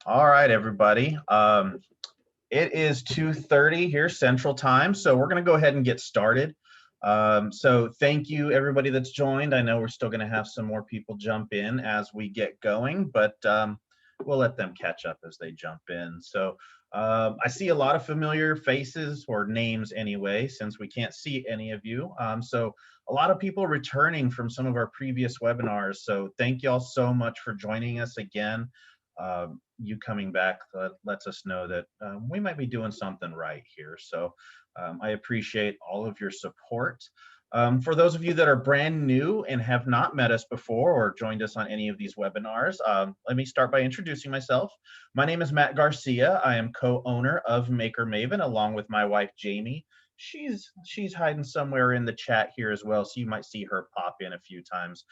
All right, everybody. It is 2:30 here Central Time, so we're going to go ahead and get started. So thank you, everybody that's joined. I know we're still going to have some more people jump in as we get going, but we'll let them catch up as they jump in. So I see a lot of familiar faces or names anyway, since we can't see any of you. So a lot of people returning from some of our previous webinars. So thank you all so much for joining us again. You coming back lets us know that we might be doing something right here. So I appreciate all of your support. For those of you that are brand new and have not met us before or joined us on any of these webinars, let me start by introducing myself. My name is Matt Garcia. I am co-owner of Maker Maven along with my wife, Jamie. She's hiding somewhere in the chat here as well, so you might see her pop in a few times.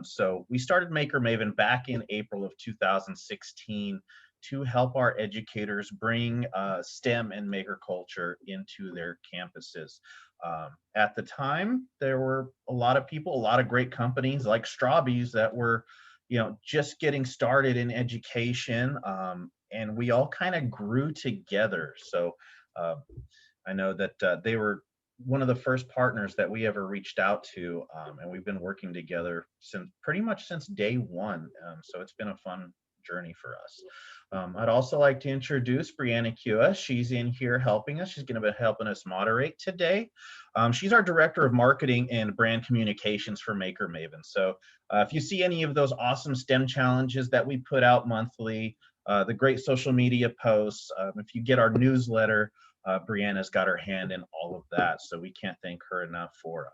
So we started Maker Maven back in April of 2016 to help our educators bring STEM and maker culture into their campuses. At the time, there were a lot of people, a lot of great companies like Strawbees that were, just getting started in education, and we all kind of grew together. So I know that they were one of the first partners that we ever reached out to, and we've been working together pretty much since day one. So it's been a fun journey for us. I'd also like to introduce Brianna Kua. She's in here helping us. She's going to be helping us moderate today. She's our Director of Marketing and Brand Communications for Maker Maven. So if you see any of those awesome STEM challenges that we put out monthly, the great social media posts, if you get our newsletter, Brianna's got her hand in all of that. So we can't thank her enough for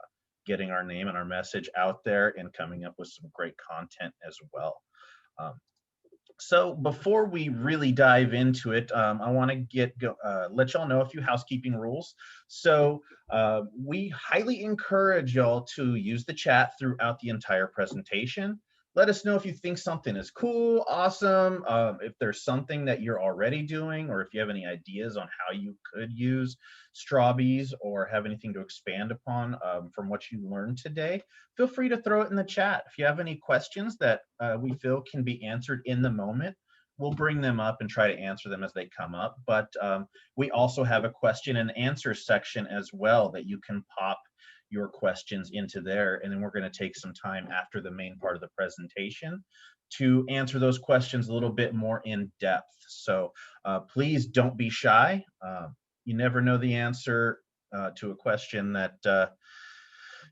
getting our name and our message out there and coming up with some great content as well. So before we really dive into it, I want to let y'all know a few housekeeping rules. So we highly encourage y'all to use the chat throughout the entire presentation. Let us know if you think something is cool, awesome, if there's something that you're already doing, or if you have any ideas on how you could use Strawbees or have anything to expand upon from what you learned today. Feel free to throw it in the chat. If you have any questions that we feel can be answered in the moment, we'll bring them up and try to answer them as they come up. But we also have a question and answer section as well that you can pop your questions into there, and then we're going to take some time after the main part of the presentation to answer those questions a little bit more in depth. So please don't be shy. You never know the answer to a question that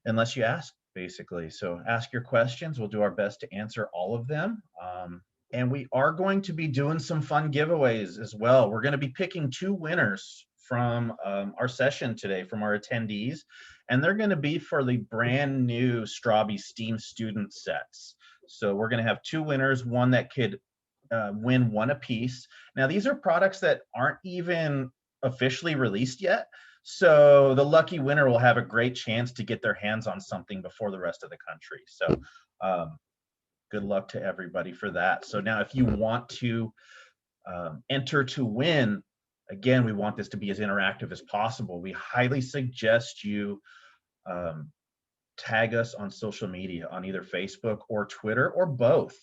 unless you ask, basically. So ask your questions. We'll do our best to answer all of them. And we are going to be doing some fun giveaways as well. We're going to be picking 2 winners from our session today, from our attendees, and they're going to be for the brand new Strawbees STEAM student sets. So we're going to have 2 winners, one that could win 1 apiece. Now these are products that aren't even officially released yet, so the lucky winner will have a great chance to get their hands on something before the rest of the country. So good luck to everybody for that. So now if you want to enter to win, again, we want this to be as interactive as possible. We highly suggest you tag us on social media, on either Facebook or Twitter or both.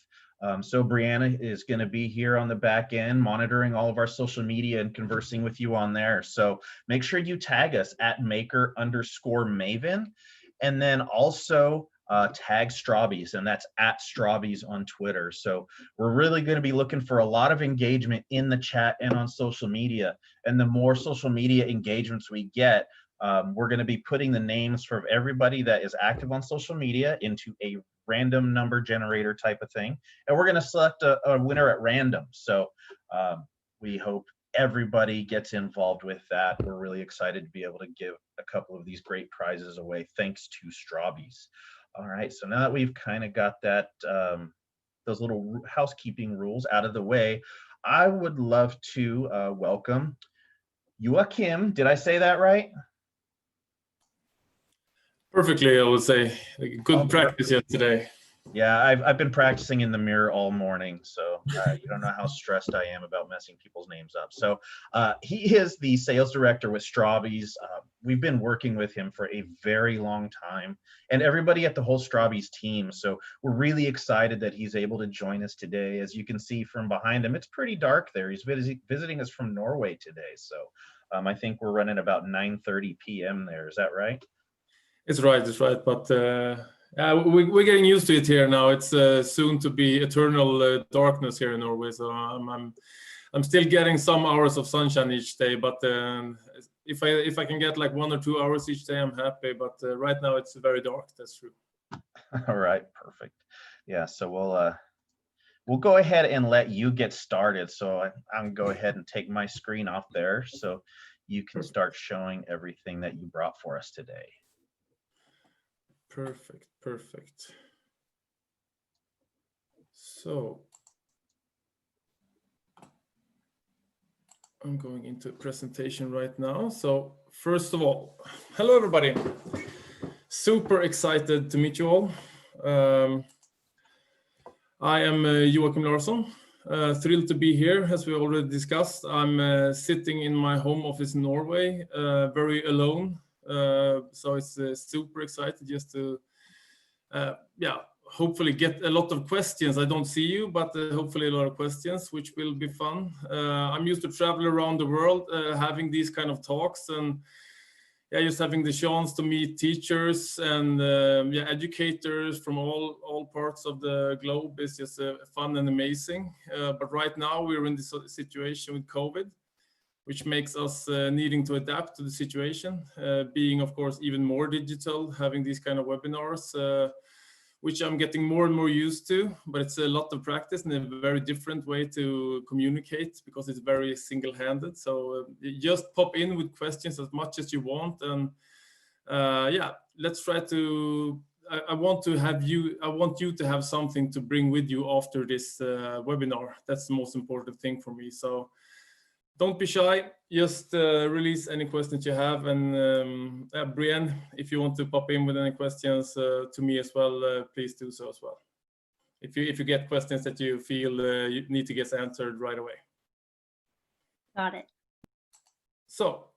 So Brianna is going to be here on the back end monitoring all of our social media and conversing with you on there. So make sure you tag us at Maker_Maven, and then also tag Strawbees, and that's at Strawbees on Twitter. So we're really going to be looking for a lot of engagement in the chat and on social media. And the more social media engagements we get, we're going to be putting the names for everybody that is active on social media into a random number generator type of thing. And we're going to select a winner at random. So we hope everybody gets involved with that. We're really excited to be able to give a couple of these great prizes away thanks to Strawbees. All right, so now that we've kind of got that, those little housekeeping rules out of the way, I would love to welcome Joakim. Did I say that right? Perfectly, I would say. Good practice yet today. Yeah, I've been practicing in the mirror all morning, so you don't know how stressed I am about messing people's names up. So he is the sales director with Strawbees. We've been working with him for a very long time, and everybody at the whole Strawbees team. So we're really excited that he's able to join us today. As you can see from behind him, it's pretty dark there. He's visiting us from Norway today. So I think we're running about 9:30 p.m. there. Is that right? It's right. It's right. But we're getting used to it here now. It's soon to be eternal darkness here in Norway. So I'm still getting some hours of sunshine each day. But if I can get like 1 or 2 hours each day, I'm happy. But right now it's very dark. That's true. All right, perfect. Yeah, so we'll go ahead and let you get started. So I'm go ahead and take my screen off there so you can start showing everything that you brought for us today. Perfect, perfect. So I'm going into a presentation right now. So first of all, hello everybody. Super excited to meet you all. I am Joakim Larsson. Thrilled to be here, as we already discussed. I'm sitting in my home office in Norway, very alone. So it's super excited just to, hopefully get a lot of questions. I don't see you, but hopefully a lot of questions, which will be fun. I'm used to travel around the world, having these kind of talks, and just having the chance to meet teachers and educators from all parts of the globe is just fun and amazing. But right now we're in this situation with COVID, which makes us needing to adapt to the situation, being of course even more digital, having these kind of webinars, which I'm getting more and more used to, but it's a lot of practice and a very different way to communicate because it's very single-handed. So just pop in with questions as much as you want. And let's try to, I want you to have something to bring with you after this webinar. That's the most important thing for me. So don't be shy, just release any questions you have. And Brienne, if you want to pop in with any questions to me as well, please do so as well. If you get questions that you feel you need to get answered right away. Got it. So,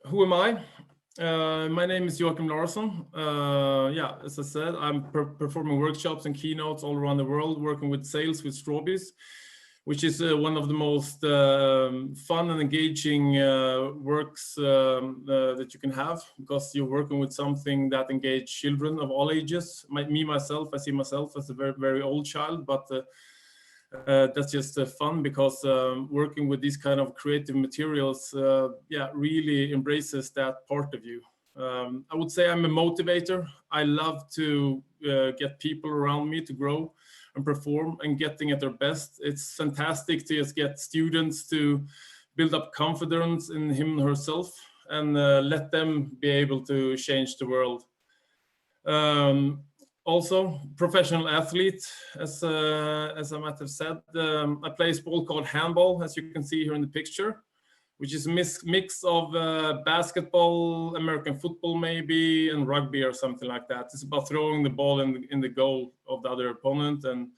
who am I? My name is Joakim Larsson. As I said, I'm performing workshops and keynotes all around the world, working with sales with Strawbees, which is one of the most fun and engaging works that you can have, because you're working with something that engages children of all ages. I see myself as a very, very old child, but that's just fun because working with these kind of creative materials, really embraces that part of you. I would say I'm a motivator. I love to get people around me to grow and perform and getting at their best. It's fantastic to just get students to build up confidence in him or herself and let them be able to change the world. Also, professional athlete, as I might have said. I play a sport called handball, as you can see here in the picture, which is a mix of basketball, American football maybe, and rugby or something like that. It's about throwing the ball in the goal of the other opponent, and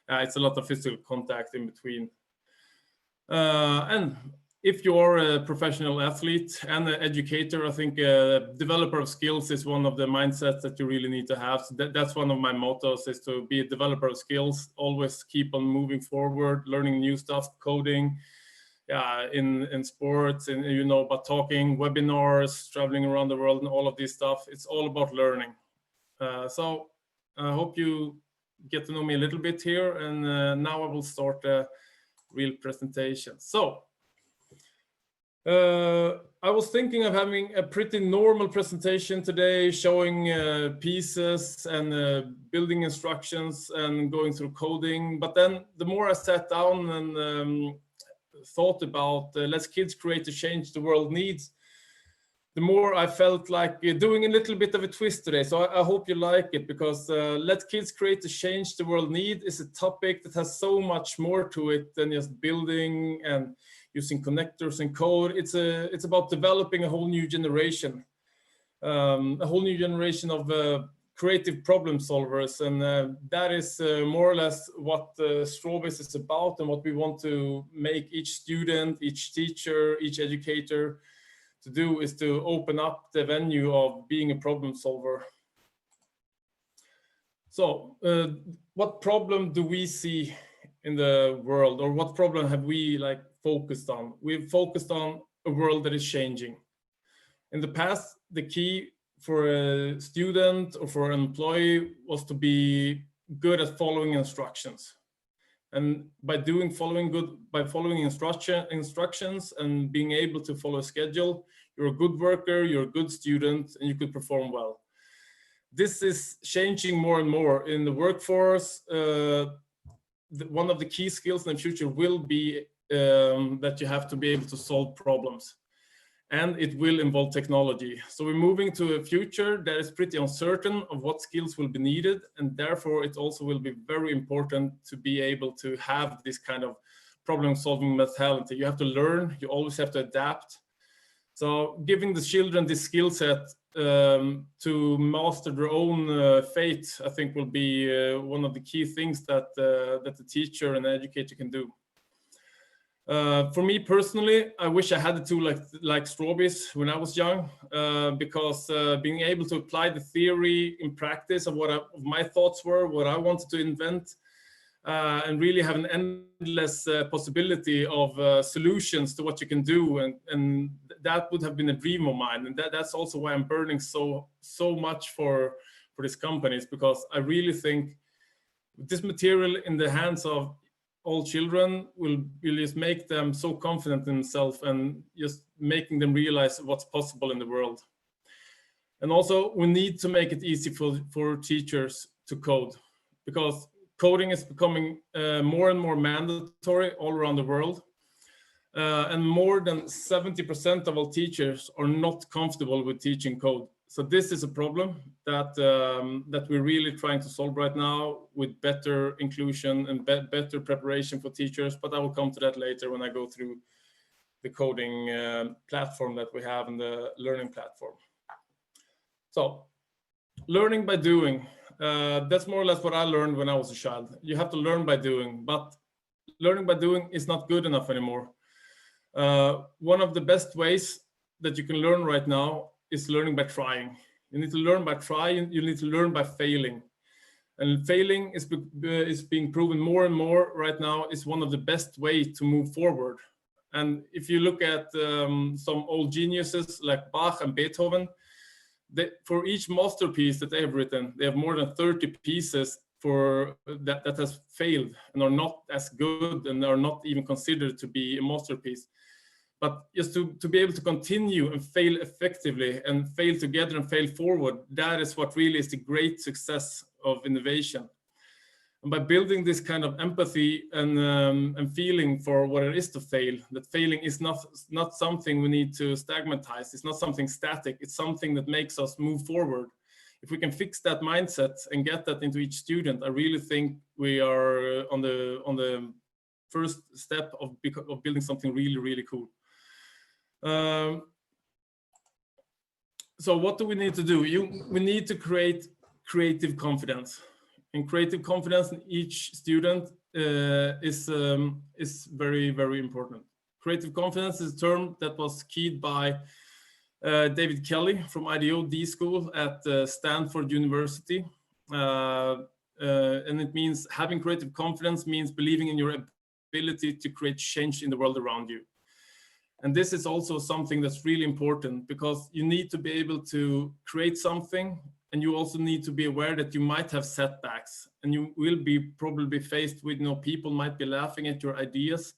it's a lot of physical contact in between. And if you are a professional athlete and an educator, I think developer of skills is one of the mindsets that you really need to have. So that's one of my mottos, is to be a developer of skills, always keep on moving forward, learning new stuff, coding, in sports, and about talking, webinars, traveling around the world, and all of this stuff. It's all about learning. So I hope you get to know me a little bit here, and now I will start a real presentation. So I was thinking of having a pretty normal presentation today, showing pieces and building instructions and going through coding. But then the more I sat down and thought about let's kids create the change the world needs, the more I felt like doing a little bit of a twist today. So I hope you like it, because let kids create the change the world need is a topic that has so much more to it than just building and using connectors and code. It's about developing a whole new generation of creative problem solvers, and that is more or less what Strawbees is about, and what we want to make each student, each teacher, each educator to do is to open up the venue of being a problem solver. So what problem do we see in the world, or what problem have we focused on? We've focused on a world that is changing. In the past, the key for a student or for an employee was to be good at following instructions. And by following instructions and being able to follow a schedule, you're a good worker, you're a good student, and you could perform well. This is changing more and more in the workforce. One of the key skills in the future will be that you have to be able to solve problems. And it will involve technology. So we're moving to a future that is pretty uncertain of what skills will be needed, and therefore it also will be very important to be able to have this kind of problem-solving mentality. You have to learn, you always have to adapt. So giving the children this skill set to master their own fate, I think will be one of the key things that the teacher and the educator can do. For me personally, I wish I had the tool like Strawbees when I was young, because being able to apply the theory in practice of what my thoughts were, what I wanted to invent, and really have an endless possibility of solutions to what you can do, and that would have been a dream of mine. And that's also why I'm burning so much for these companies, because I really think this material in the hands of all children will just make them so confident in themselves, and just making them realize what's possible in the world. And also, we need to make it easy for teachers to code, because coding is becoming more and more mandatory all around the world. And more than 70% of all teachers are not comfortable with teaching code. So this is a problem that we're really trying to solve right now with better inclusion and better preparation for teachers. But I will come to that later when I go through the coding platform that we have in the learning platform. So learning by doing, that's more or less what I learned when I was a child. You have to learn by doing, but learning by doing is not good enough anymore. One of the best ways that you can learn right now is learning by trying. You need to learn by trying, you need to learn by failing. And failing is being proven more and more right now is one of the best ways to move forward. And if you look at some old geniuses like Bach and Beethoven, for each masterpiece that they have written, they have more than 30 pieces that has failed and are not as good and are not even considered to be a masterpiece. But just to be able to continue and fail effectively and fail together and fail forward, that is what really is the great success of innovation. And by building this kind of empathy and feeling for what it is to fail, that failing is not something we need to stigmatize. It's not something static. It's something that makes us move forward. If we can fix that mindset and get that into each student, I really think we are on the first step of building something really, really cool. So what do we need to do? We need to create creative confidence. And creative confidence in each student is very, very important. Creative confidence is a term that was keyed by David Kelly from IDEO D School at Stanford University. And it means having creative confidence means believing in your ability to create change in the world around you. And this is also something that's really important, because you need to be able to create something, and you also need to be aware that you might have setbacks, and you will be probably faced with, people might be laughing at your ideas,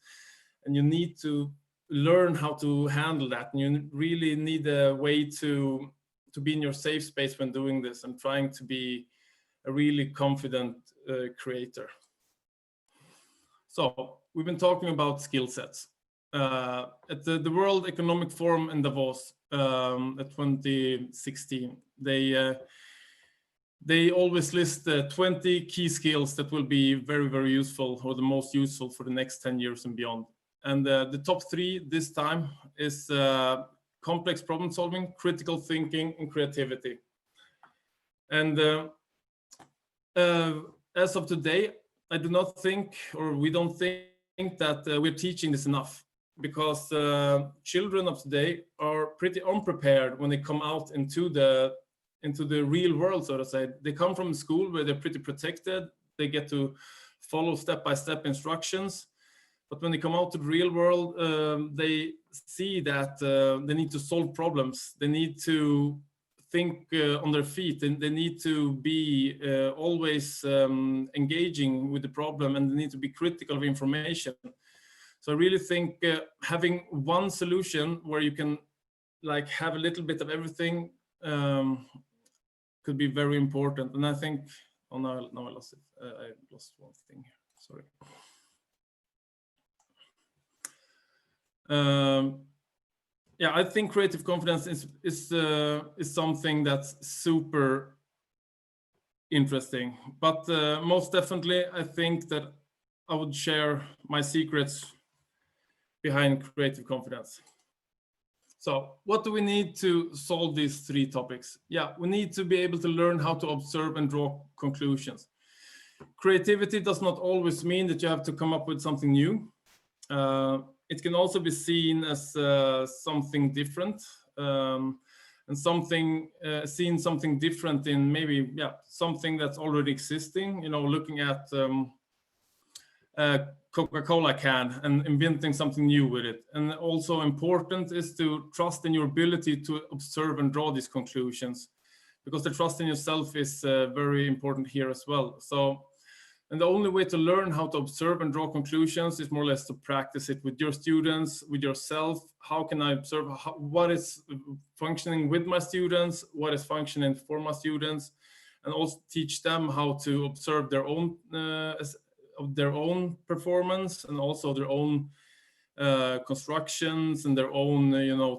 and you need to learn how to handle that. And you really need a way to be in your safe space when doing this and trying to be a really confident creator. So we've been talking about skill sets. At the World Economic Forum in Davos at 2016, they always list 20 key skills that will be very, very useful, or the most useful for the next 10 years and beyond. And the top 3 this time is complex problem solving, critical thinking, and creativity. And as of today, I do not think, or we don't think that we're teaching this enough, because children of today are pretty unprepared when they come out into the real world, so to say. They come from school where they're pretty protected. They get to follow step-by-step instructions. But when they come out to the real world, they see that they need to solve problems. They need to think on their feet, and they need to be always engaging with the problem, and they need to be critical of information. So I really think having one solution where you can like have a little bit of everything could be very important. And I think, oh no, I lost it. I lost one thing here, sorry. Yeah, I think creative confidence is something that's super interesting. But most definitely, I think that I would share my secrets behind creative confidence. So what do we need to solve these three topics? Yeah, we need to be able to learn how to observe and draw conclusions. Creativity does not always mean that you have to come up with something new. It can also be seen as something different, and something different in maybe something that's already existing. You know, looking at Coca-Cola can and inventing something new with it. And also important is to trust in your ability to observe and draw these conclusions, because the trust in yourself is very important here as well. So, and the only way to learn how to observe and draw conclusions is more or less to practice it with your students, with yourself. How can I observe what is functioning with my students, what is functioning for my students, and also teach them how to observe their own performance, and also their own constructions and their own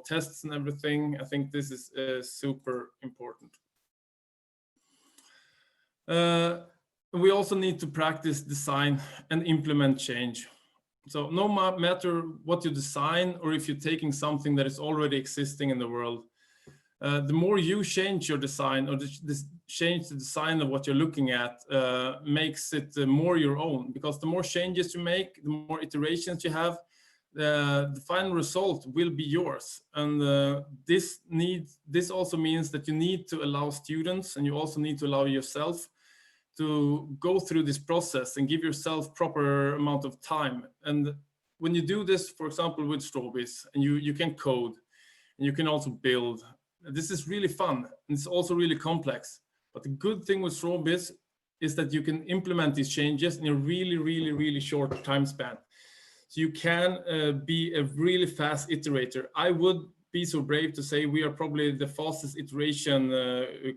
tests and everything. I think this is super important. We also need to practice design and implement change. So no matter what you design, or if you're taking something that is already existing in the world, the more you change your design, or change the design of what you're looking at, makes it more your own. Because the more changes you make, the more iterations you have, the final result will be yours. And this also means that you need to allow students, and you also need to allow yourself to go through this process and give yourself proper amount of time. And when you do this, for example, with Strawbees, and you can code, and you can also build, this is really fun, and it's also really complex. But the good thing with Strawbees is that you can implement these changes in a really, really, really short time span. So you can be a really fast iterator. I would be so brave to say we are probably the fastest iteration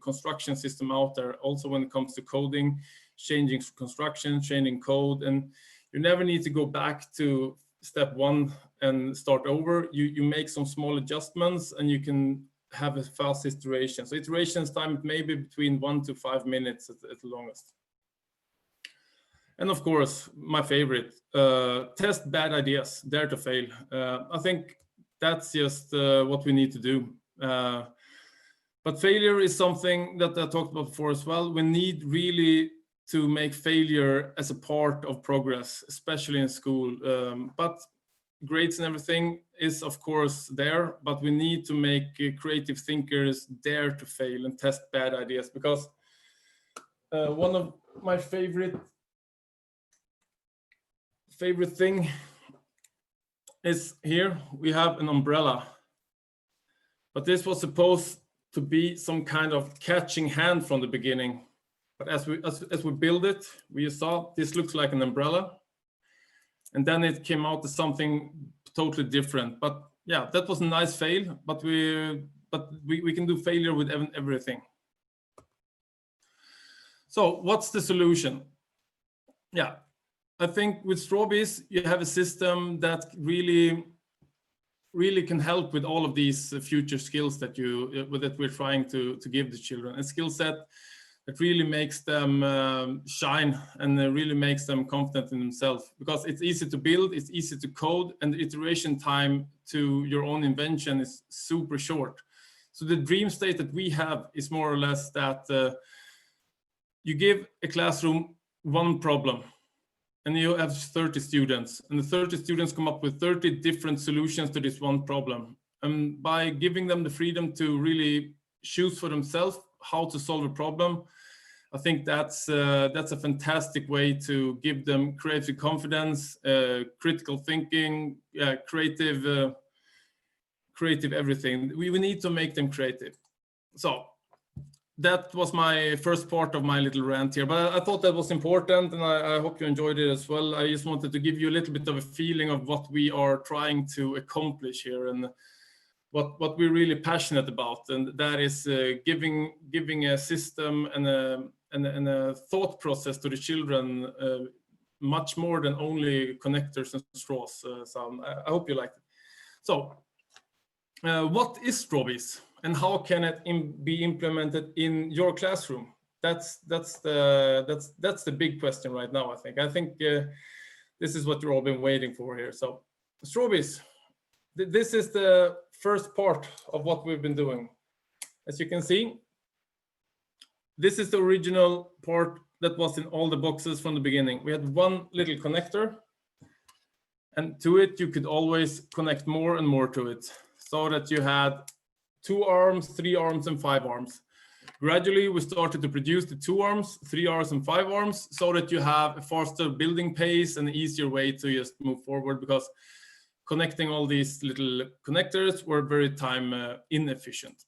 construction system out there, also when it comes to coding, changing construction, changing code. And you never need to go back to step one and start over. You make some small adjustments, and you can have a fast iteration. So iterations time maybe between 1 to 5 minutes at the longest. And of course, my favorite, test bad ideas, dare to fail. I think that's just what we need to do. But failure is something that I talked about before as well. We need really to make failure as a part of progress, especially in school. But grades and everything is of course there, but we need to make creative thinkers dare to fail and test bad ideas. Because one of my favorite thing is here we have an umbrella, but this was supposed to be some kind of catching hand from the beginning. But as we build it, we saw this looks like an umbrella, and then it came out as something totally different. But yeah, that was a nice fail, but we can do failure with everything. So what's the solution? Yeah, I think with Strawbees, you have a system that really can help with all of these future skills that we're trying to give the children. A skill set that really makes them shine, and really makes them confident in themselves. Because it's easy to build, it's easy to code, and the iteration time to your own invention is super short. So the dream state that we have is more or less that you give a classroom one problem, and you have 30 students, and the 30 students come up with 30 different solutions to this one problem. And by giving them the freedom to really choose for themselves how to solve a problem, I think that's a fantastic way to give them creative confidence, critical thinking, creative everything. We need to make them creative. So that was my first part of my little rant here, but I thought that was important, and I hope you enjoyed it as well. I just wanted to give you a little bit of a feeling of what we are trying to accomplish here and what we're really passionate about, and that is giving a system and a thought process to the children, much more than only connectors and straws. So I hope you liked it. So what is Strawbees? And how can it be implemented in your classroom? That's the big question right now. I think this is what you've all been waiting for here. So Strawbees, this is the first part of what we've been doing. As you can see, this is the original part that was in all the boxes from the beginning. We had one little connector, and to it you could always connect more and more to it, so that you had 2 arms, 3 arms, and 5 arms. Gradually, we started to produce the 2 arms, 3 arms, and 5 arms, so that you have a faster building pace and an easier way to just move forward, because connecting all these little connectors were very time inefficient.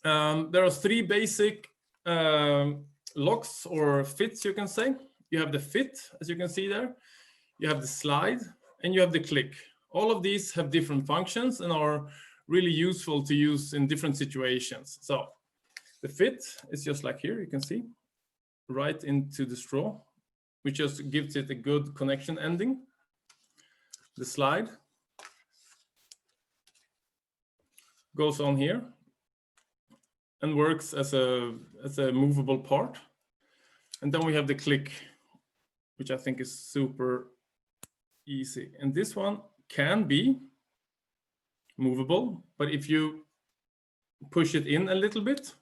There are 3 basic locks or fits, you can say. You have the fit, as you can see there. You have the slide, and you have the click. All of these have different functions and are really useful to use in different situations. So the fit is just like here, you can see, right into the straw, which just gives it a good connection ending. The slide goes on here and works as a movable part. And then we have the click, which I think is super easy. And this one can be movable, but if you push it in a little bit,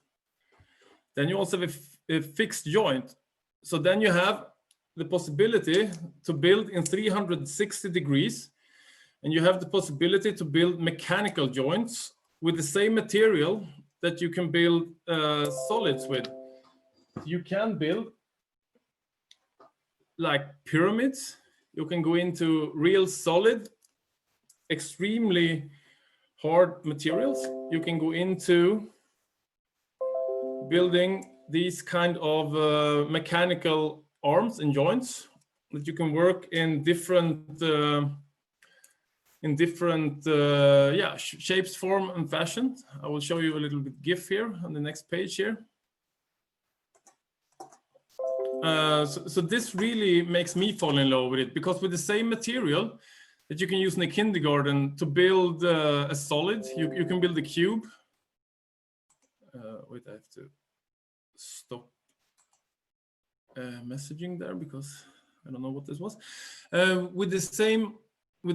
then you also have a fixed joint. So then you have the possibility to build in 360 degrees, and you have the possibility to build mechanical joints with the same material that you can build solids with. You can build like pyramids. You can go into real solid, extremely hard materials. You can go into building these kind of mechanical arms and joints that you can work in different shapes, form, and fashion. I will show you a little bit GIF here on the next page here. So this really makes me fall in love with it, because with the same material that you can use in a kindergarten to build a solid, you can build a cube. Wait, I have to stop messaging there because I don't know what this was. With the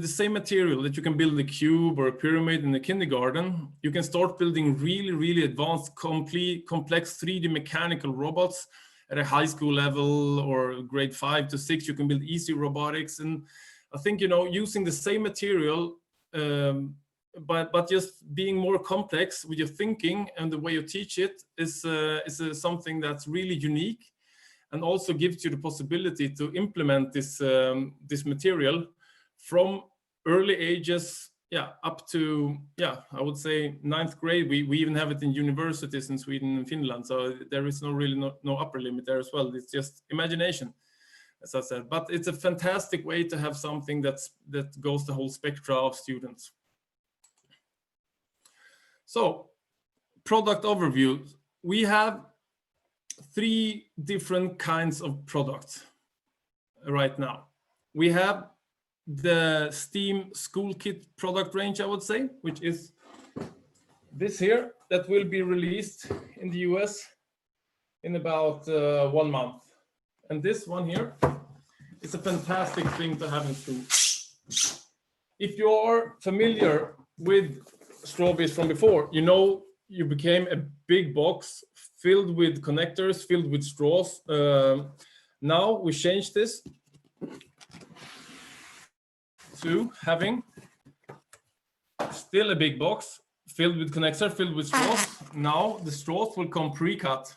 same material that you can build a cube or a pyramid in the kindergarten, you can start building really advanced, complex 3D mechanical robots at a high school level or grade 5 to 6. You can build easy robotics. And I think, using the same material, but just being more complex with your thinking and the way you teach it is something that's really unique, and also gives you the possibility to implement this material from early ages, up to, I would say 9th grade. We even have it in universities in Sweden and Finland. So there is no upper limit there as well. It's just imagination, as I said. But it's a fantastic way to have something that goes the whole spectrum of students. So, product overview. We have 3 different kinds of products right now. We have the STEAM School Kit product range, I would say, which is this here, that will be released in the US in about 1 month. And this one here is a fantastic thing to have in school. If you are familiar with Strawbees from before, you became a big box filled with connectors, filled with straws. Now we change this to having still a big box filled with connectors, filled with straws. Now the straws will come pre-cut,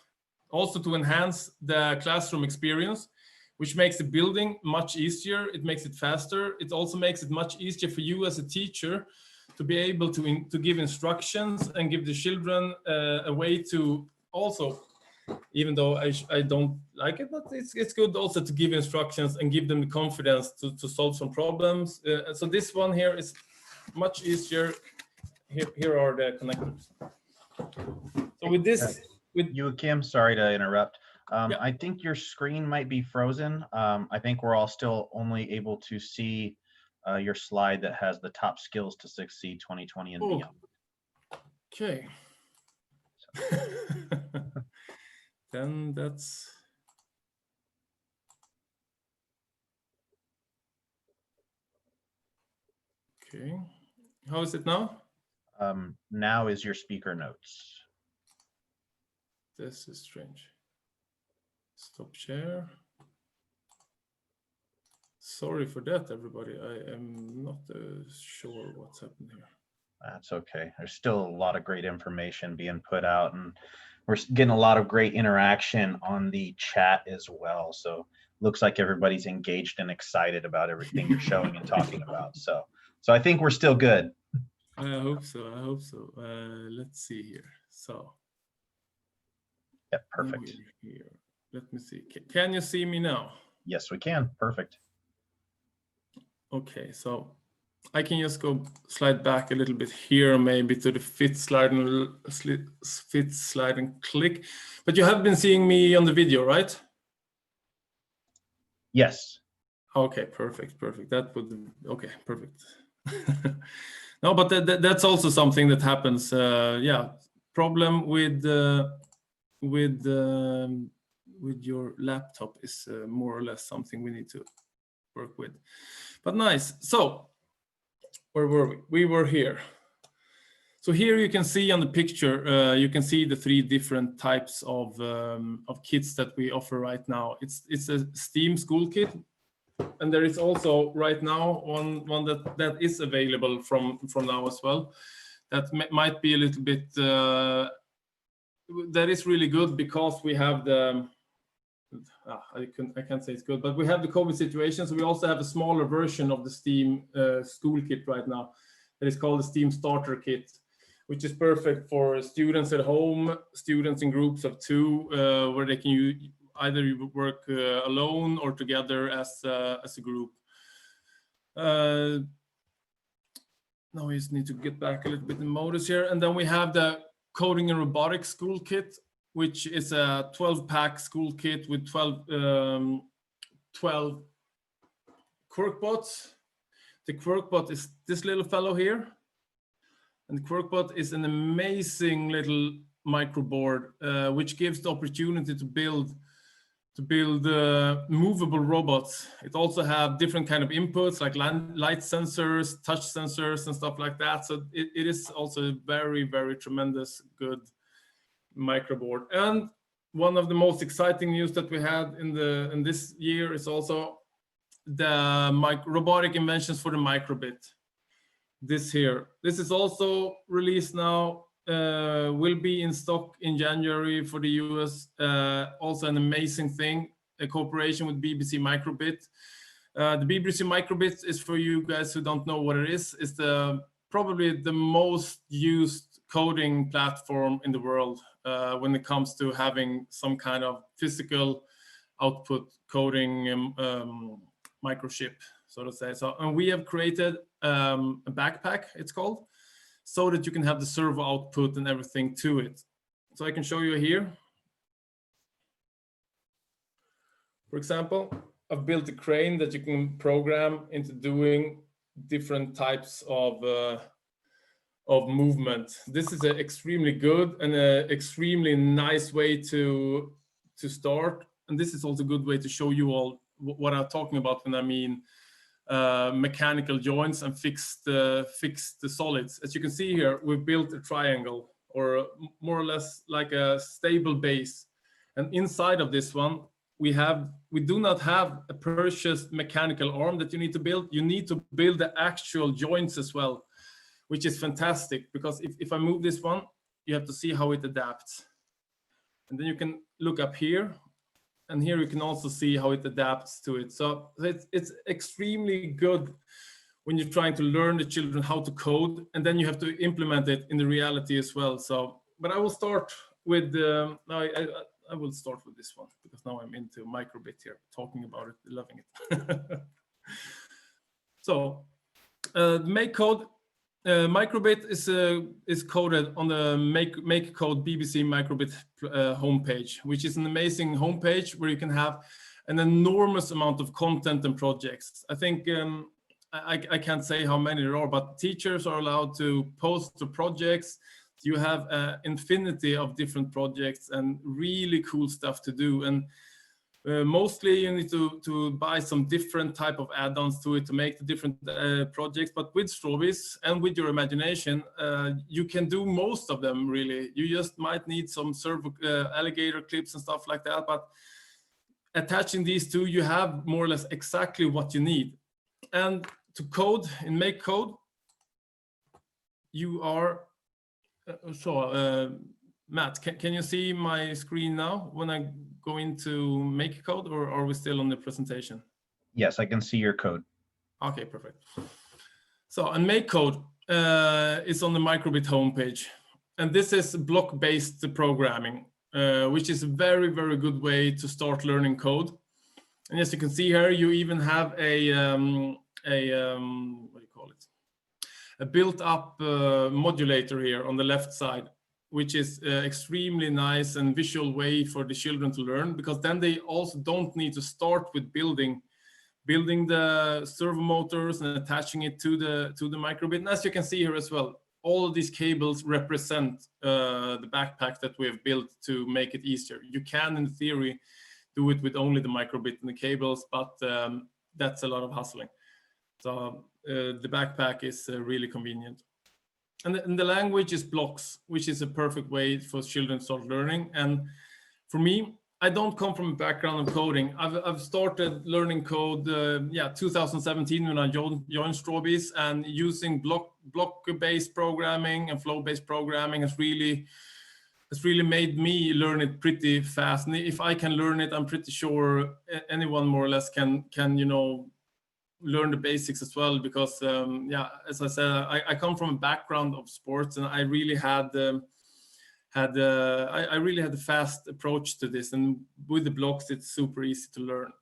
also to enhance the classroom experience, which makes the building much easier. It makes it faster. It also makes it much easier for you as a teacher to be able to give instructions and give the children a way to also, even though I don't like it, but it's good also to give instructions and give them the confidence to solve some problems. So this one here is much easier. Here are the connectors. So with this, Joakim, sorry to interrupt. Yeah. I think your screen might be frozen. I think we're all still only able to see your slide that has the top skills to succeed 2020 and beyond. Okay. Then that's okay. How is it now? Now is your speaker notes. This is strange. Stop share. Sorry for that, everybody. I am not sure what's happened here. That's okay. There's still a lot of great information being put out, and we're getting a lot of great interaction on the chat as well. So looks like everybody's engaged and excited about everything you're showing and talking about. So I think we're still good. I hope so. I hope so. Let's see here. So. Yeah, perfect. Here. Let me see. Can you see me now? Yes, we can. Perfect. Okay, so I can just go slide back a little bit here, maybe to the fifth slide and click. But you have been seeing me on the video, right? Yes. Okay, perfect. That would, okay, perfect. No, but that's also something that happens. Yeah, problem with your laptop is more or less something we need to work with. But nice. So where were we? We were here. So here you can see on the picture, you can see the three different types of kits that we offer right now. It's a STEAM school kit, and there is also right now one that is available from now as well. That might be a little bit. That is really good because we have the. I can't say it's good, but we have the COVID situation, so we also have a smaller version of the STEAM school kit right now. That is called the STEAM Starter Kit, which is perfect for students at home, students in groups of 2, where they can either work alone or together as a group. Now we just need to get back a little bit in modus here, and then we have the Coding and Robotics School Kit, which is a 12-pack school kit with 12 QuirkBots. The QuirkBot is this little fellow here. And the QuirkBot is an amazing little microboard, which gives the opportunity to build movable robots. It also have different kind of inputs like light sensors, touch sensors, and stuff like that. So it is also a very, very tremendous good microboard. And one of the most exciting news that we had in this year is also the robotic inventions for the microbit. This is also released now, will be in stock in January for the US. Also an amazing thing, a cooperation with BBC Microbit. The BBC Microbit is, for you guys who don't know what it is probably the most used coding platform in the world when it comes to having some kind of physical output coding microchip, so to say. So, and we have created a backpack, it's called, so that you can have the servo output and everything to it. So I can show you here. For example, I've built a crane that you can program into doing different types of movement. This is an extremely good and an extremely nice way to start. And this is also a good way to show you all what I'm talking about when I mean mechanical joints and fix the solids. As you can see here, we've built a triangle or more or less like a stable base. And inside of this one, we do not have a purchased mechanical arm that you need to build. You need to build the actual joints as well, which is fantastic, because if I move this one, you have to see how it adapts. And then you can look up here, and here you can also see how it adapts to it. So it's extremely good when you're trying to learn the children how to code, and then you have to implement it in the reality as well. So, but I will start with, I will start with this one, because now I'm into microbit here, talking about it, loving it. So, make code. Microbit is coded on the make code BBC microbit homepage, which is an amazing homepage where you can have an enormous amount of content and projects. I think I can't say how many there are, but teachers are allowed to post the projects. You have an infinity of different projects and really cool stuff to do. And mostly you need to buy some different type of add-ons to it to make the different projects. But with Strawbees and with your imagination, you can do most of them really. You just might need some alligator clips and stuff like that. But attaching these two, you have more or less exactly what you need. And to code in make code, you are Matt, can you see my screen now when I go into make code, or are we still on the presentation? Yes, I can see your code. Okay, perfect. So, and make code is on the microbit homepage, and this is block-based programming, which is a very, very good way to start learning code. And as you can see here, you even have a what do you call it? A built-up modulator here on the left side, which is extremely nice and visual way for the children to learn, because then they also don't need to start with building the servo motors and attaching it to the microbit. And as you can see here as well, all of these cables represent the backpack that we have built to make it easier. You can, in theory, do it with only the microbit and the cables, but that's a lot of hustling. So the backpack is really convenient. And the language is blocks, which is a perfect way for children to start learning. And for me, I don't come from a background of coding. I've started learning code, 2017 when I joined Strawbees, and using block-based programming and flow-based programming has really made me learn it pretty fast. And if I can learn it, I'm pretty sure anyone more or less can learn the basics as well, because as I said, I come from a background of sports, and I really had a fast approach to this, and with the blocks it's super easy to learn.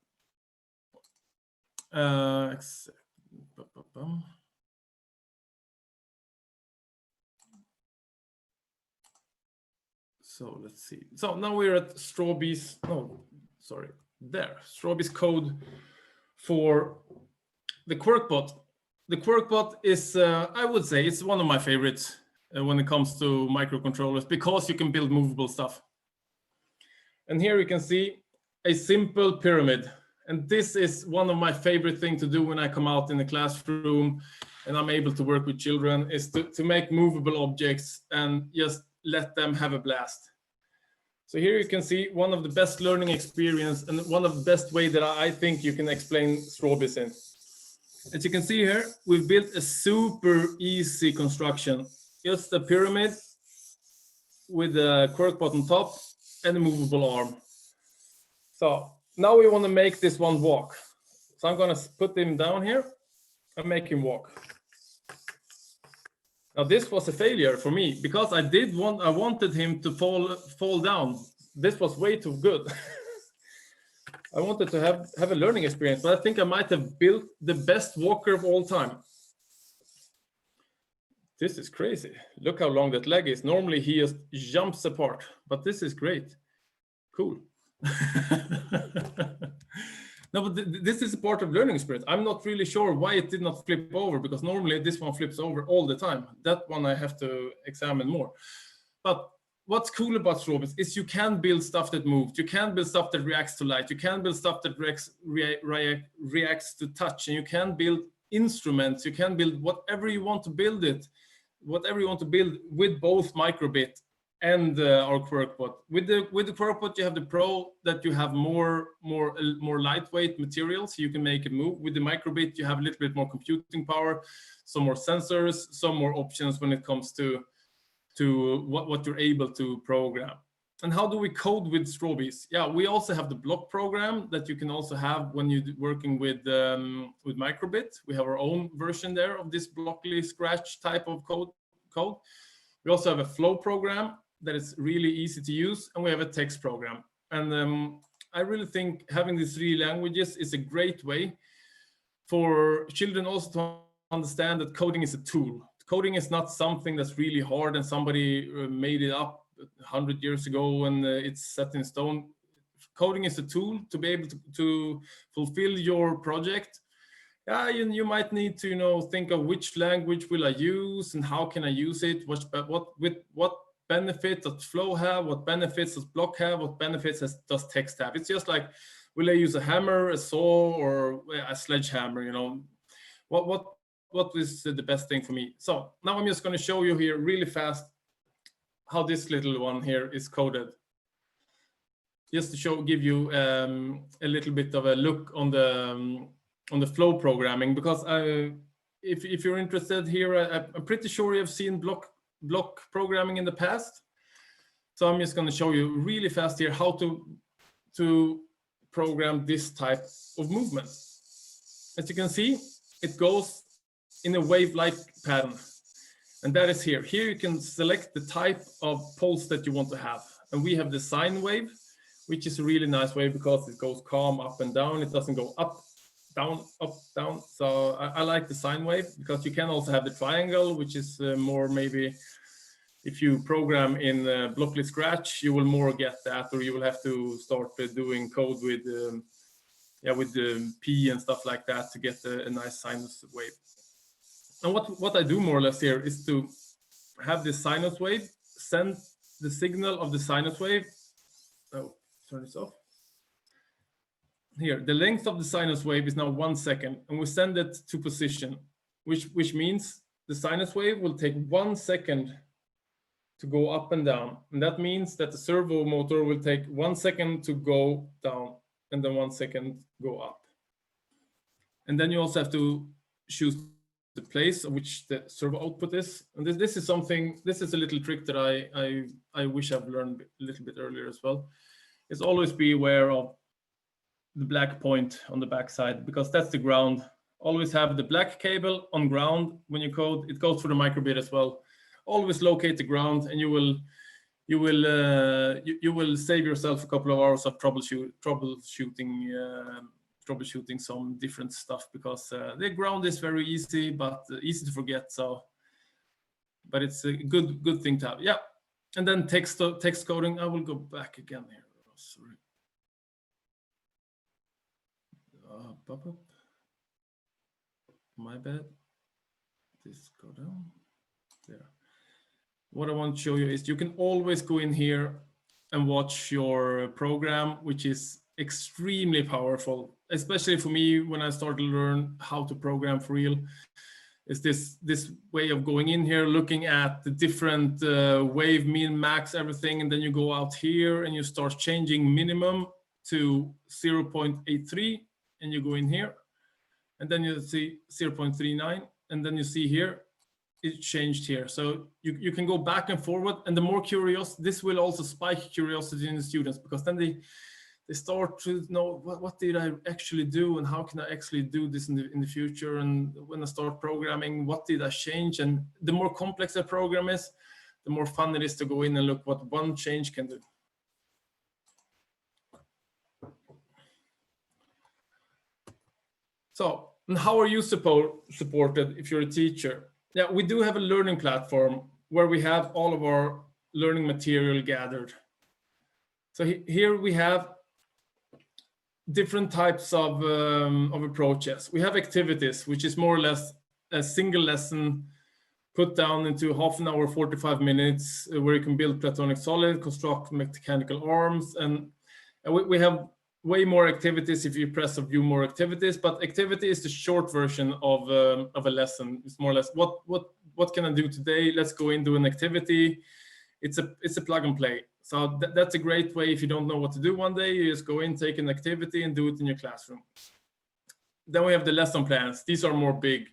So let's see. So now we're at Strawbees. Strawbees code for the QuirkBot. The QuirkBot is, I would say, it's one of my favorites when it comes to microcontrollers, because you can build movable stuff. And here you can see a simple pyramid. And this is one of my favorite things to do when I come out in the classroom and I'm able to work with children, is to make movable objects and just let them have a blast. So here you can see one of the best learning experience and one of the best way that I think you can explain Strawbees in. As you can see here, we've built a super easy construction. Just a pyramid with a QuirkBot on top and a movable arm. So now we want to make this one walk. So I'm going to put him down here and make him walk. Now this was a failure for me, because I wanted him to fall down. This was way too good. I wanted to have a learning experience, but I think I might have built the best walker of all time. This is crazy. Look how long that leg is. Normally he just jumps apart, but this is great. Cool. No, but this is a part of learning experience. I'm not really sure why it did not flip over, because normally this one flips over all the time. That one I have to examine more. But what's cool about Strawbees is you can build stuff that moves. You can build stuff that reacts to light. You can build stuff that reacts to touch. And you can build instruments. You can build whatever you want to build with both microbit and our QuirkBot. With the QuirkBot, you have the Pro that you have more lightweight materials, so you can make it move. With the Microbit, you have a little bit more computing power, some more sensors, some more options when it comes to what you're able to program. And how do we code with Strawbees? Yeah, we also have the block program that you can also have when you're working with Microbit. We have our own version there of this blockly scratch type of code. We also have a flow program that is really easy to use, and we have a text program. And I really think having these 3 languages is a great way for children also to understand that coding is a tool. Coding is not something that's really hard and somebody made it up 100 years ago and it's set in stone. Coding is a tool to be able to fulfill your project. Yeah, you might need to think of which language will I use and how can I use it, what benefits does flow have, what benefits does block have, what benefits does text have. It's just like, will I use a hammer, a saw, or a sledgehammer? What is the best thing for me? So now I'm just going to show you here really fast how this little one here is coded. Just to give you a little bit of a look on the flow programming, because if you're interested here, I'm pretty sure you've seen block programming in the past. So I'm just going to show you really fast here how to program this type of movement. As you can see, it goes in a wave-like pattern. And that is here. Here you can select the type of pulse that you want to have. And we have the sine wave, which is a really nice wave because it goes calm up and down. It doesn't go up, down, up, down. So I like the sine wave because you can also have the triangle, which is more maybe if you program in blockly scratch, you will more get that, or you will have to start doing code with the P and stuff like that to get a nice sinus wave. And what I do more or less here is to have this sinus wave, send the signal of the sinus wave. Oh, turn this off. Here, the length of the sinus wave is now 1 second, and we send it to position, which means the sinus wave will take 1 second to go up and down. And that means that the servo motor will take 1 second to go down and then 1 second go up. And then you also have to choose the place of which the servo output is. And this is a little trick that I wish I've learned a little bit earlier as well. Is always be aware of the black point on the back side, because that's the ground. Always have the black cable on ground when you code. It goes for the microbit as well. Always locate the ground, and you will save yourself a couple of hours of troubleshooting some different stuff, because the ground is very easy, but easy to forget. So, but it's a good thing to have. Yeah, and then text coding. I will go back again here. Oh, sorry. My bad. This go down there. What I want to show you is you can always go in here and watch your program, which is extremely powerful, especially for me when I started to learn how to program for real. Is this way of going in here, looking at the different wave, min, max, everything, and then you go out here and you start changing minimum to 0.83, and you go in here, and then you see 0.39, and then you see here it changed here. So you can go back and forward, and the more curious, this will also spike curiosity in the students, because then they start to know what did I actually do, and how can I actually do this in the future, and when I start programming, what did I change? And the more complex a program is, the more fun it is to go in and look what one change can do. So, and how are you supported if you're a teacher? Yeah, we do have a learning platform where we have all of our learning material gathered. So here we have different types of approaches. We have activities, which is more or less a single lesson put down into half an hour, 45 minutes, where you can build platonic solid, construct mechanical arms, and we have way more activities if you press or view more activities, but activity is the short version of a lesson. It's more or less what can I do today? Let's go into an activity, it's a plug and play. So that's a great way. If you don't know what to do one day, you just go in, take an activity and do it in your classroom. Then we have the lesson plans. These are more big.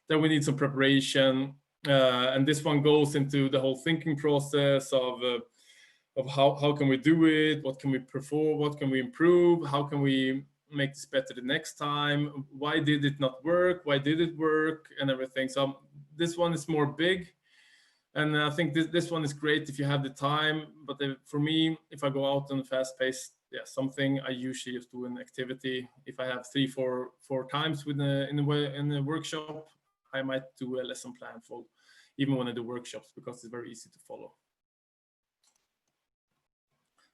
Then we need some preparation. And this one goes into the whole thinking process of how can we do it? What can we perform? What can we improve? How can we make this better the next time? Why did it not work? Why did it work? And everything. So this one is more big. And I think this one is great if you have the time. But for me, if I go out on a fast pace, something I usually just do an activity. If I have 3-4 times in a workshop, I might do a lesson plan for even when I do workshops, because it's very easy to follow.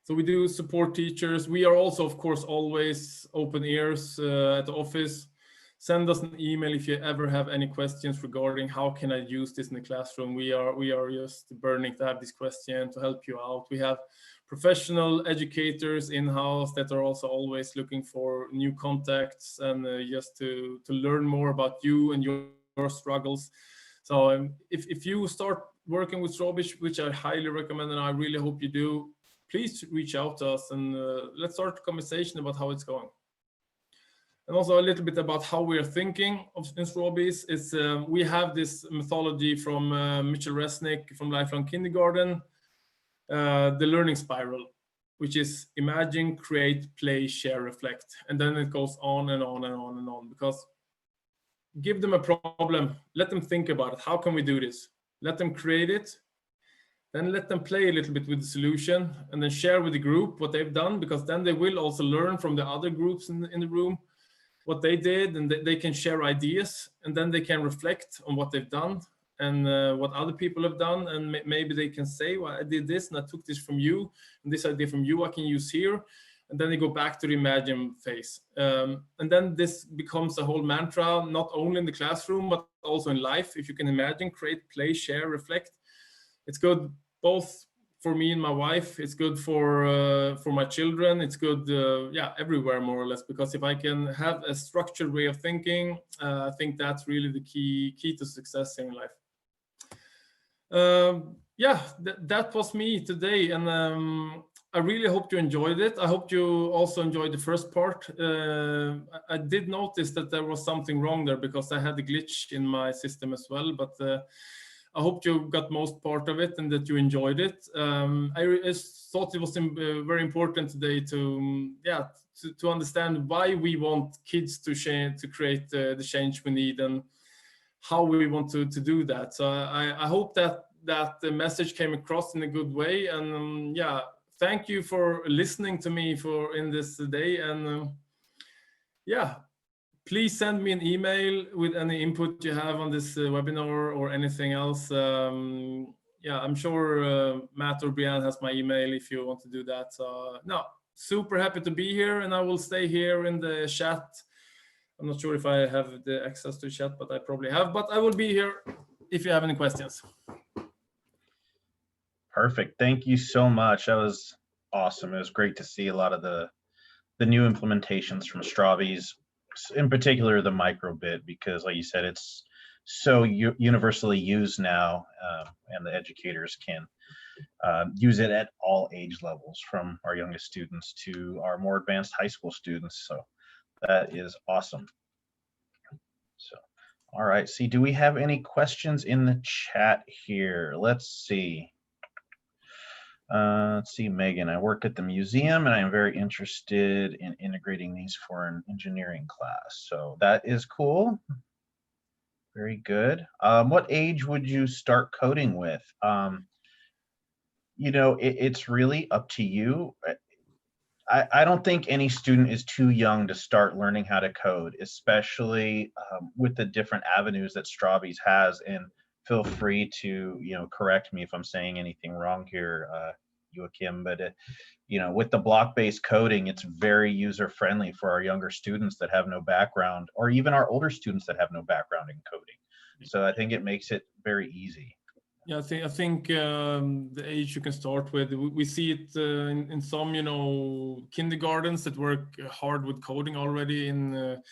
So we do support teachers. We are also, of course, always open ears at the office. Send us an email if you ever have any questions regarding how can I use this in the classroom. We are just burning to have this question to help you out. We have professional educators in-house that are also always looking for new contacts and just to learn more about you and your struggles. So if you start working with Strawbees, which I highly recommend, and I really hope you do, please reach out to us and let's start a conversation about how it's going. And also a little bit about how we are thinking in Strawbees is we have this methodology from Mitchell Resnick from Lifelong Kindergarten, the learning spiral, which is imagine, create, play, share, reflect. And then it goes on and on and on and on, because give them a problem, let them think about it. How can we do this? Let them create it. Then let them play a little bit with the solution and then share with the group what they've done, because then they will also learn from the other groups in the room what they did, and they can share ideas, and then they can reflect on what they've done and what other people have done, and maybe they can say, well, I did this and I took this from you, and this idea from you I can use here, and then they go back to the imagine phase. And then this becomes a whole mantra, not only in the classroom, but also in life. If you can imagine, create, play, share, reflect, it's good both for me and my wife. It's good for my children. It's good, everywhere more or less. Because if I can have a structured way of thinking, I think that's really the key to success in life. That was me today, and I really hope you enjoyed it. I hope you also enjoyed the first part. I did notice that there was something wrong there because I had a glitch in my system as well, but I hope you got most part of it and that you enjoyed it. I thought it was very important today to understand why we want kids to create the change we need and how we want to do that. So I hope that the message came across in a good way. And thank you for listening to me in this day. And please send me an email with any input you have on this webinar or anything else. I'm sure Matt or Brian has my email if you want to do that. So super happy to be here, and I will stay here in the chat. I'm not sure if I have the access to chat, but I probably have. But I will be here if you have any questions. Perfect. Thank you so much. That was awesome. It was great to see a lot of the new implementations from Strawbees, in particular the microbit, because like you said, it's so universally used now, and the educators can use it at all age levels, from our youngest students to our more advanced high school students. So that is awesome. So, all right. See, do we have any questions in the chat here? Let's see. Let's see, Megan, I work at the museum and I am very interested in integrating these for an engineering class. So that is cool. Very good. What age would you start coding with? It's really up to you. I don't think any student is too young to start learning how to code, especially with the different avenues that Strawbees has. And feel free to, correct me if I'm saying anything wrong here, Joakim, but with the block-based coding, it's very user-friendly for our younger students that have no background, or even our older students that have no background in coding. So I think it makes it very easy. Yeah, I think the age you can start with, we see it in some, kindergartens that work hard with coding already in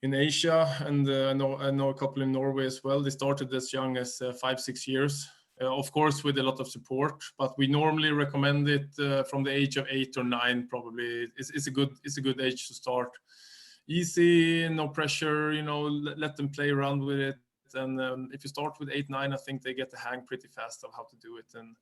Asia, and I know a couple in Norway as well. They started as young as 5-6 years. of course with a lot of support, but we normally recommend it from the age of 8 or 9. Probably it's a good age to start. Easy, no pressure, you know, let them play around with it. And if you start with 8, 9, I think they get the hang pretty fast of how to do it. And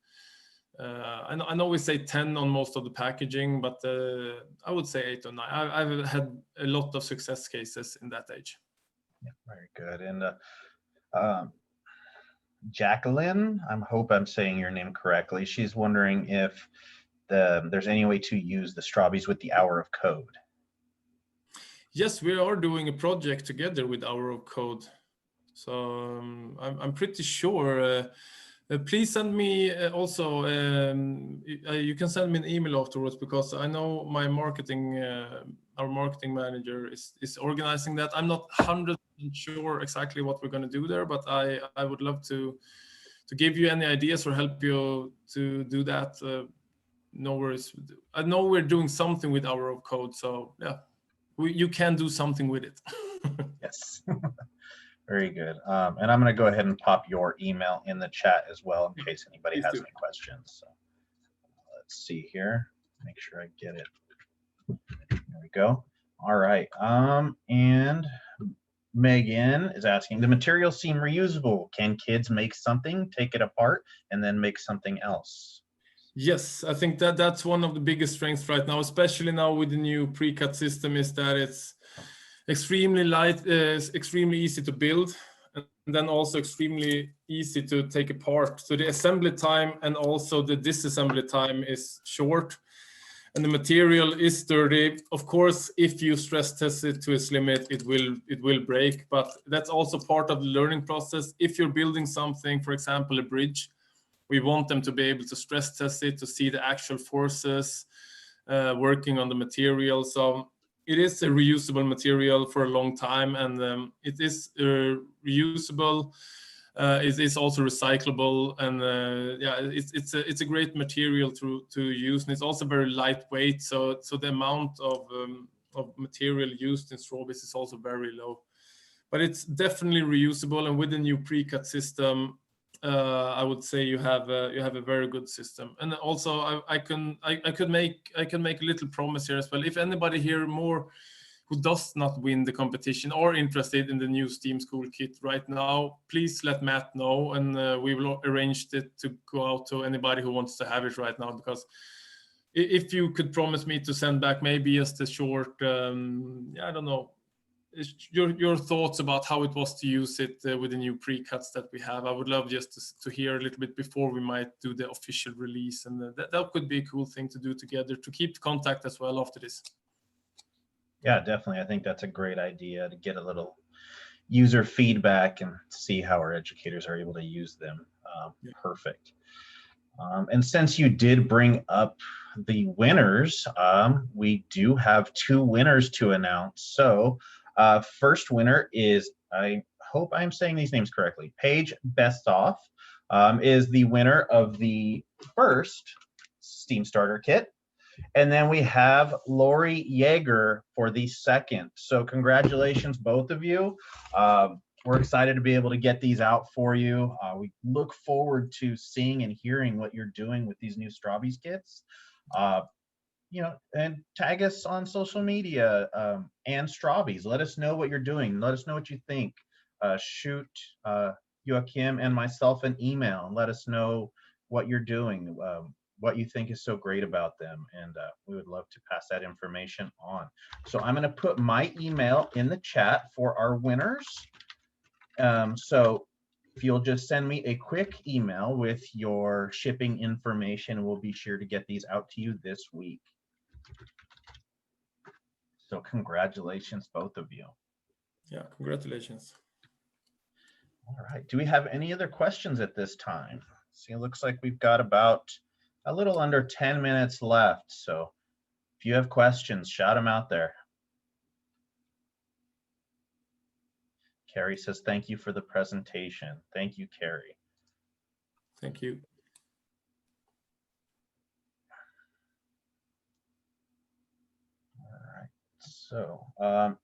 I know we say 10 on most of the packaging, but I would say 8 or 9. I've had a lot of success cases in that age. Yeah, very good. And Jacqueline, I hope I'm saying your name correctly. She's wondering if there's any way to use the Strawbees with the Hour of Code. Yes, we are doing a project together with Hour of Code. So I'm pretty sure. Please send me also, you can send me an email afterwards, because I know my our marketing manager is organizing that. I'm not 100% sure exactly what we're going to do there, but I would love to give you any ideas or help you to do that. No worries. I know we're doing something with Hour of Code, so yeah, you can do something with it. Yes. Very good. And I'm going to go ahead and pop your email in the chat as well in case anybody Please has do. any questions. So let's see here. Make sure I get it. There we go. All right. And Megan is asking, the materials seem reusable. Can kids make something, take it apart, and then make something else? Yes, I think that's one of the biggest strengths right now, especially now with the new pre-cut system, is that it's extremely light, extremely easy to build, and then also extremely easy to take apart. So the assembly time and also the disassembly time is short, and the material is sturdy. Of course, if you stress test it to its limit, it will break, but that's also part of the learning process. If you're building something, for example, a bridge, we want them to be able to stress test it to see the actual forces working on the material. So it is a reusable material for a long time, and it is reusable. It is also recyclable, and yeah, it's a great material to use, and it's also very lightweight. So the amount of material used in Strawbees is also very low, but it's definitely reusable. And with the new pre-cut system, I would say you have a very good system. And also I can make a little promise here as well. If anybody here more who does not win the competition or interested in the new Steam School kit right now, please let Matt know, and we will arrange it to go out to anybody who wants to have it right now. Because if you could promise me to send back maybe just a short, I don't know, your thoughts about how it was to use it with the new pre-cuts that we have. I would love just to hear a little bit before we might do the official release, and that could be a cool thing to do together to keep contact as well after this. Yeah, definitely. I think that's a great idea to get a little user feedback and see how our educators are able to use them. Yeah. Perfect. And since you did bring up the winners, we do have 2 winners to announce. So first winner is, I hope I'm saying these names correctly, Paige Bestoff is the winner of the first Steam Starter Kit. And then we have Lori Yeager for the second. So congratulations, both of you. We're excited to be able to get these out for you. We look forward to seeing and hearing what you're doing with these new Strawbees kits. You know, and tag us on social media and Strawbees. Let us know what you're doing. Let us know what you think. Shoot Joakim and myself an email and let us know what you're doing, what you think is so great about them, and we would love to pass that information on. So I'm going to put my email in the chat for our winners. So if you'll just send me a quick email with your shipping information, we'll be sure to get these out to you this week. So congratulations, both of you. Yeah, congratulations. All right. Do we have any other questions at this time? See, it looks like we've got about a little under 10 minutes left. So if you have questions, shout them out there. Carrie says, thank you for the presentation. Thank you, Carrie. Thank you. All right. So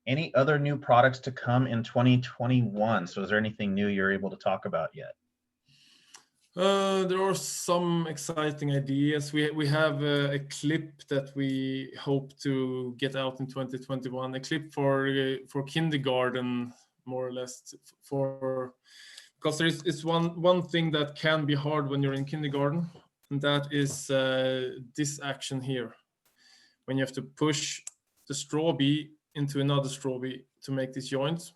any other new products to come in 2021? So is there anything new you're able to talk about yet? There are some exciting ideas. We have a clip that we hope to get out in 2021. A clip for kindergarten, more or less, because there is one thing that can be hard when you're in kindergarten, and that is this action here, when you have to push the strawbee into another strawbee to make these joints.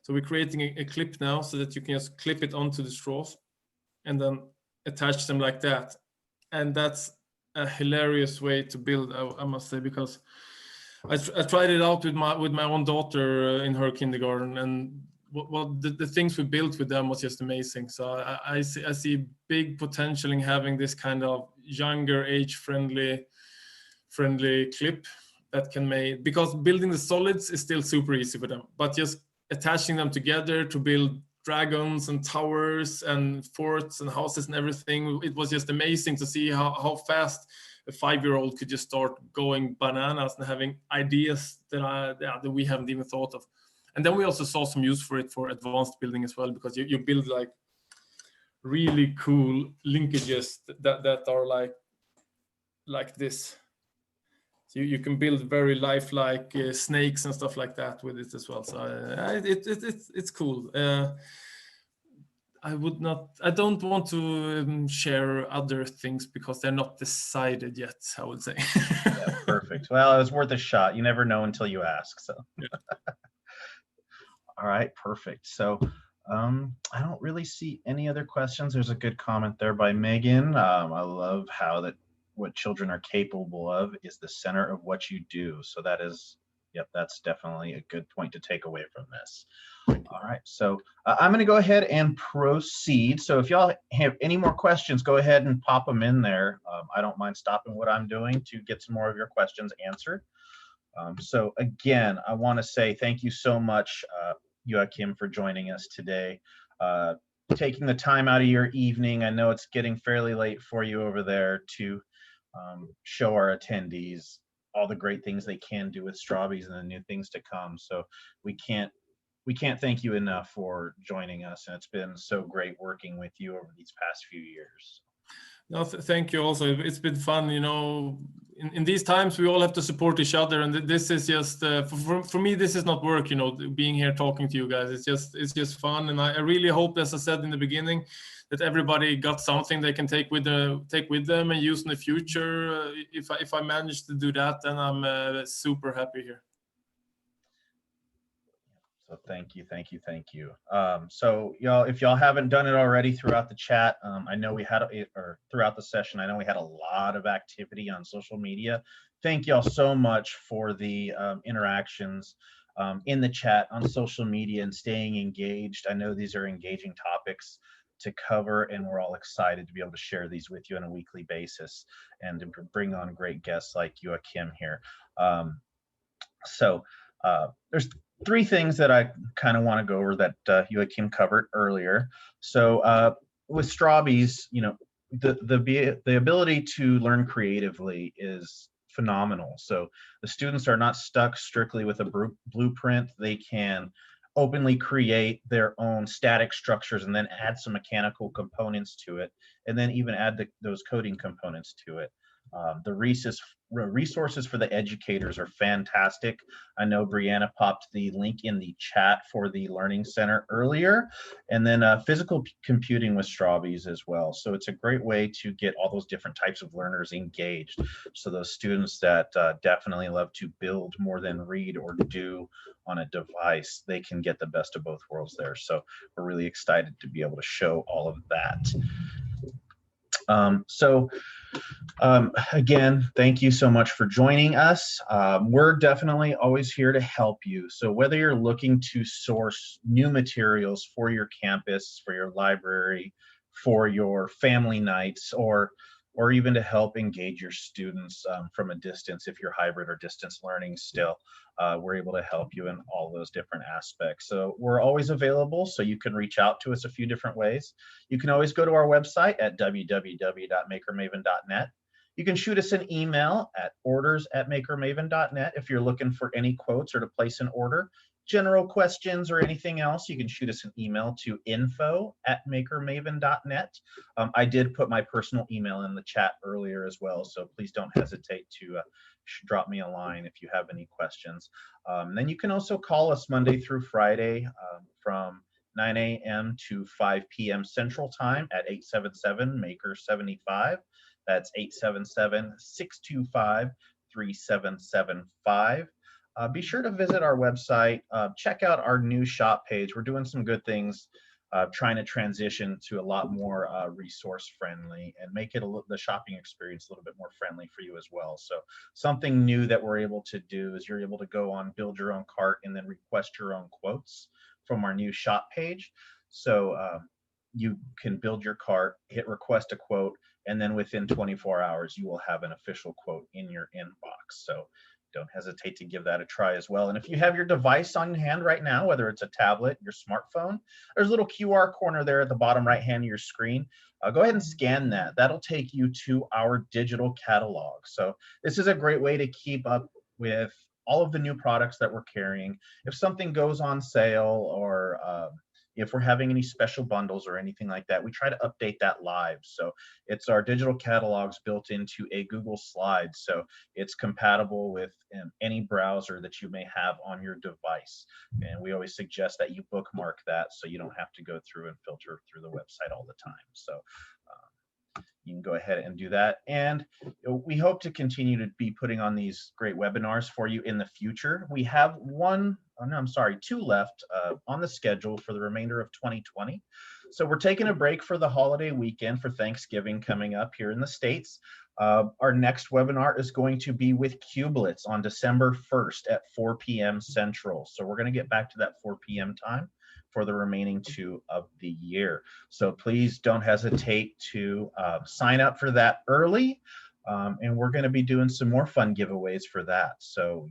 So we're creating a clip now so that you can just clip it onto the straws and then attach them like that. And that's a hilarious way to build, I must say, because I tried it out with my own daughter in her kindergarten, and what the things we built with them was just amazing. So I see big potential in having this kind of younger age friendly clip that can make, because building the solids is still super easy for them, but just attaching them together to build dragons and towers and forts and houses and everything, it was just amazing to see how fast a 5-year-old could just start going bananas and having ideas that we haven't even thought of. And then we also saw some use for it for advanced building as well, because you build like really cool linkages that are like this. So you can build very lifelike snakes and stuff like that with it as well. So it's cool. I don't want to share other things because they're not decided yet, I would say. Yeah, perfect. Well, it was worth a shot. You never know until you ask. So, yeah. All right, perfect. So I don't really see any other questions. There's a good comment there by Megan. I love how what children are capable of is the center of what you do. So that is, yep, that's definitely a good point to take away from this. All right, so I'm going to go ahead and proceed. So if y'all have any more questions, go ahead and pop them in there. I don't mind stopping what I'm doing to get some more of your questions answered. So again, I want to say thank you so much, Joakim, for joining us today. Taking the time out of your evening, I know it's getting fairly late for you over there, to show our attendees all the great things they can do with Strawbees and the new things to come. So we can't thank you enough for joining us, and it's been so great working with you over these past few years. No, thank you also. It's been fun, you know, in these times we all have to support each other, and this is just for me, this is not work, you know, being here talking to you guys. It's just fun, and I really hope, as I said in the beginning, that everybody got something they can take with them and use in the future. If I manage to do that, then I'm super happy here. So thank you. So y'all, if y'all haven't done it already throughout the chat, I know we had, or throughout the session, I know we had a lot of activity on social media. Thank y'all so much for the interactions in the chat, on social media, and staying engaged. I know these are engaging topics to cover, and we're all excited to be able to share these with you on a weekly basis and to bring on great guests like Joakim here. There's 3 things that I kind of want to go over that Joakim covered earlier. So with Strawbees, you know, the ability to learn creatively is phenomenal. So the students are not stuck strictly with a blueprint. They can openly create their own static structures and then add some mechanical components to it, and then even add those coding components to it. The resources for the educators are fantastic. I know Brianna popped the link in the chat for the Learning Center earlier, and then physical computing with Strawbees as well. So it's a great way to get all those different types of learners engaged. So those students that definitely love to build more than read or do on a device, they can get the best of both worlds there. So we're really excited to be able to show all of that. Again, thank you so much for joining us. We're definitely always here to help you. So whether you're looking to source new materials for your campus, for your library, for your family nights, or even to help engage your students from a distance, if you're hybrid or distance learning still, we're able to help you in all those different aspects. So we're always available, so you can reach out to us a few different ways. You can always go to our website at www.makermaven.net. You can shoot us an email at orders@makermaven.net if you're looking for any quotes or to place an order. general questions or anything else, you can shoot us an email to info@makermaven.net. I did put my personal email in the chat earlier as well, so please don't hesitate to drop me a line if you have any questions. Then you can also call us Monday through Friday from 9 a.m. to 5 p.m. Central Time at 877-MAKER-75. That's 877-625-3775. Be sure to visit our website, check out our new shop page. We're doing some good things, trying to transition to a lot more resource friendly and make it the shopping experience a little bit more friendly for you as well. So something new that we're able to do is you're able to go on, build your own cart, and then request your own quotes from our new shop page. So you can build your cart, hit request a quote, and then within 24 hours, you will have an official quote in your inbox. So don't hesitate to give that a try as well. And if you have your device on hand right now, whether it's a tablet, your smartphone, there's a little QR corner there at the bottom right hand of your screen. Go ahead and scan that. That'll take you to our digital catalog. So this is a great way to keep up with all of the new products that we're carrying. If something goes on sale or if we're having any special bundles or anything like that, we try to update that live. So it's our digital catalogs built into a Google Slide. So it's compatible with any browser that you may have on your device. And we always suggest that you bookmark that so you don't have to go through and filter through the website all the time. So you can go ahead and do that. And we hope to continue to be putting on these great webinars for you in the future. We have two left on the schedule for the remainder of 2020. So we're taking a break for the holiday weekend for Thanksgiving coming up here in the States. Our next webinar is going to be with Kubelets on December 1st at 4 p.m. Central. So we're going to get back to that 4 p.m. time for the remaining 2 of the year. So please don't hesitate to sign up for that early. And we're going to be doing some more fun giveaways for that. So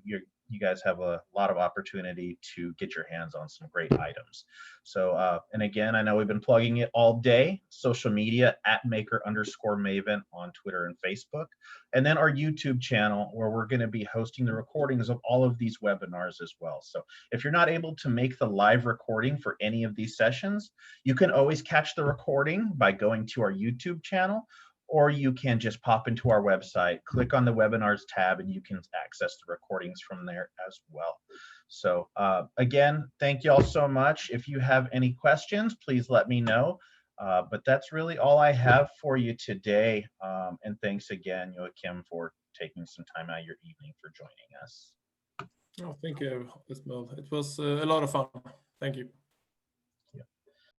you guys have a lot of opportunity to get your hands on some great items. So, and again, I know we've been plugging it all day, social media @maker_maven on Twitter and Facebook, and then our YouTube channel where we're going to be hosting the recordings of all of these webinars as well. So if you're not able to make the live recording for any of these sessions, you can always catch the recording by going to our YouTube channel, or you can just pop into our website, click on the webinars tab, and you can access the recordings from there as well. So again, thank you all so much. If you have any questions, please let me know. But that's really all I have for you today. And thanks again, Joakim, for taking some time out of your evening for joining us. Oh, thank you, Ismail. It was a lot of fun. Thank you.